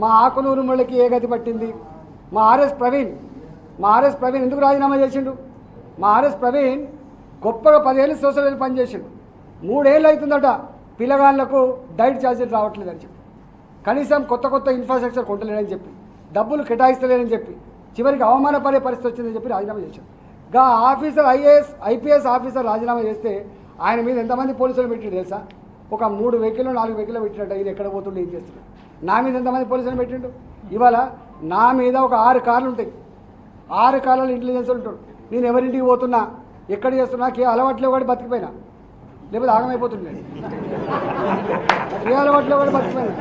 మా ఆకునూరు ముళ్ళకి ఏ గతి పట్టింది? మా ఆర్ఎస్ ప్రవీణ్ ఎందుకు రాజీనామా చేసిండు? మా ఆర్ఎస్ ప్రవీణ్ గొప్పగా 10 ఏళ్ళు సోషల్ వెల్ఫేర్ పనిచేసిండు. 3 ఏళ్ళు అవుతుందట పిల్లగాళ్ళకు డైట్ ఛార్జీలు రావట్లేదని చెప్పి, కనీసం కొత్త ఇన్ఫ్రాస్ట్రక్చర్ కొంటలేదని చెప్పి, డబ్బులు కేటాయిస్తలేదని చెప్పి, చివరికి అవమానపడే పరిస్థితి వచ్చిందని చెప్పి రాజీనామా చేశాడు. గా ఆఫీసర్ ఐపీఎస్ ఆఫీసర్ రాజీనామా చేస్తే ఆయన మీద ఎంతమంది పోలీసులు పెట్టాడు తెలుసా? ఒక 3 వెహికల్ 4 వెహికల్ పెట్టినట్టు ఈయన ఎక్కడ పోతుండే ఏం చేస్తున్నాడు? నా మీద ఎంతమంది పోలీసులు పెట్టిండు? ఇవాళ నా మీద ఒక 6 కార్లు ఉంటాయి. 6 కార్లలో ఇంటెలిజెన్స్ ఉంటాడు. నేను ఎవరింటికి పోతున్నా, ఎక్కడ చేస్తున్నా, నాకే అలవాట్లేవు కూడా బతికిపోయినా, లేకపోతే ఆగమైపోతుండే. ఏ అలవాట్లో కూడా బతికిపోయినా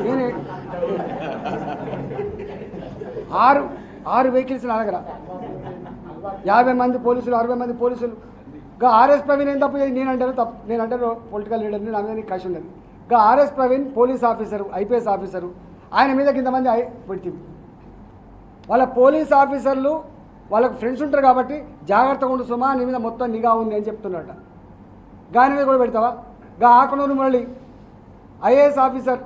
నేను 6 వెహికల్స్ నా దగ్గర, 50 మంది పోలీసులు, 60 మంది పోలీసులు. గా ఆర్ఎస్ ప్రవీణ్ ఏం తప్పు చేసి నేనంటారు పొలిటికల్ లీడర్ని, నా మీద కసి ఉన్నది. గా RS Praveen police officer, IPS officer, ఆయన మీద ఇంతమంది పెడుతుంది. వాళ్ళ పోలీస్ ఆఫీసర్లు వాళ్ళకు ఫ్రెండ్స్ ఉంటారు కాబట్టి జాగ్రత్తగా ఉండు సుమా, నీ మీద మొత్తం నిఘా ఉంది అని చెప్తున్నారట. గాని మీద కూడా పెడతావా? గా ఆకునూరు మురళి ఐఏఎస్ ఆఫీసర్,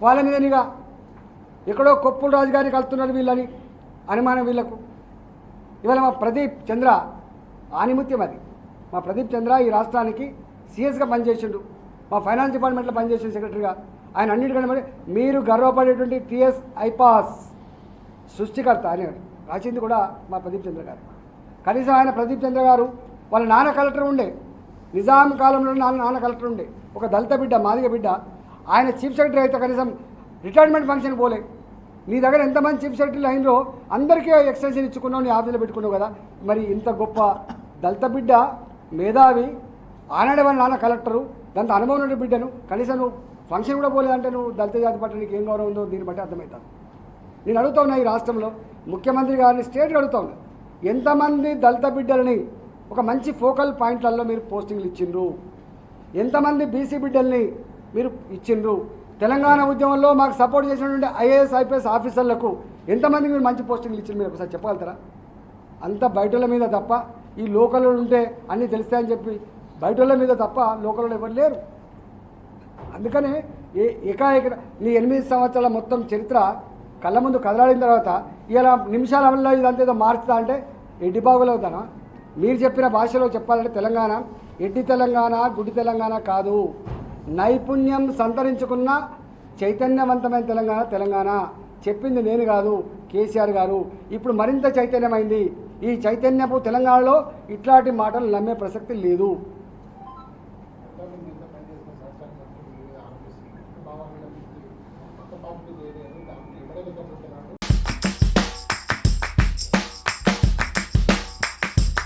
వాళ్ళ మీద నిఘా. ఎక్కడో కొప్పుల రాజు గారిని కలుపుతున్నారు వీళ్ళని అనుమానం వీళ్ళకు. ఇవాళ మా ప్రదీప్ చంద్ర ఆనిముత్యం అది. మా ప్రదీప్ చంద్ర ఈ రాష్ట్రానికి సీఎస్గా పనిచేసిండు, మా ఫైనాన్స్ డిపార్ట్మెంట్లో పనిచేసిండు సెక్రటరీగా. ఆయన అన్నిటికంటే మరి మీరు గర్వపడేటువంటి టీఎస్ ఐపాస్ సృష్టికర్త అని రాసింది కూడా మా ప్రదీప్ చంద్ర గారు. కనీసం ఆయన ప్రదీప్ చంద్ర గారు వాళ్ళ నాన్న కలెక్టర్ ఉండే, నిజాం కాలంలో నాన్న కలెక్టర్ ఉండే, ఒక దళిత బిడ్డ, మాదిగ బిడ్డ. ఆయన చీఫ్ సెక్రటరీ అయితే కనీసం రిటైర్మెంట్ ఫంక్షన్ పోలే. నీ దగ్గర ఎంతమంది చీఫ్ సెక్రటరీలు అయినరో అందరికీ ఎక్స్టెన్షన్ ఇచ్చుకున్నావు, నీ ఆఫీసులో పెట్టుకున్నావు కదా. మరి ఇంత గొప్ప దళిత బిడ్డ, మేధావి, ఆనాడే వాళ్ళ నాన్న కలెక్టరు, దాంతో అనుభవం ఉన్న బిడ్డను కనీసం నువ్వు ఫంక్షన్ కూడా పోలేదంటే నువ్వు దళిత జాతి పట్ల నీకు ఏం గౌరవం ఉందో దీన్ని బట్టి అర్థమవుతాను. నేను అడుగుతా ఉన్నా ఈ రాష్ట్రంలో ముఖ్యమంత్రి గారిని, స్టేట్గా అడుగుతా ఉన్నా, ఎంతమంది దళిత బిడ్డలని ఒక మంచి ఫోకల్ పాయింట్లలో మీరు పోస్టింగ్లు ఇచ్చిండ్రు? ఎంతమంది బీసీ బిడ్డల్ని మీరు ఇచ్చిండ్రు? తెలంగాణ ఉద్యమంలో మాకు సపోర్ట్ చేసినటువంటి ఐఏఎస్ ఐపీఎస్ ఆఫీసర్లకు ఎంతమందికి మీరు మంచి పోస్టింగ్లు ఇచ్చిండ్రు? మీరు ఒకసారి చెప్పగలుగుతారా? అంతా బయటల మీద తప్ప, ఈ లోకల్లో ఉంటే అన్నీ తెలుస్తాయని చెప్పి బయటల మీద తప్ప లోకల్లో ఎవరు లేరు. అందుకనే ఏకాఏక నీ 8 సంవత్సరాల మొత్తం చరిత్ర కళ్ళ ముందు కదలాడిన తర్వాత ఇలా నిమిషాల వల్ల ఇదంతా ఏదో మార్చుతా అంటే ఎడ్డి బాగులు అవుతానా? మీరు చెప్పిన భాషలో చెప్పాలంటే తెలంగాణ ఎడ్డి తెలంగాణ, గుడి తెలంగాణ కాదు, నైపుణ్యం సంతరించుకున్న చైతన్యవంతమైన తెలంగాణ. చెప్పింది నేను కాదు, కేసీఆర్ గారు. ఇప్పుడు మరింత చైతన్యమైంది. ఈ చైతన్యపు తెలంగాణలో ఇట్లాంటి మాటలు నమ్మే ప్రసక్తి లేదు.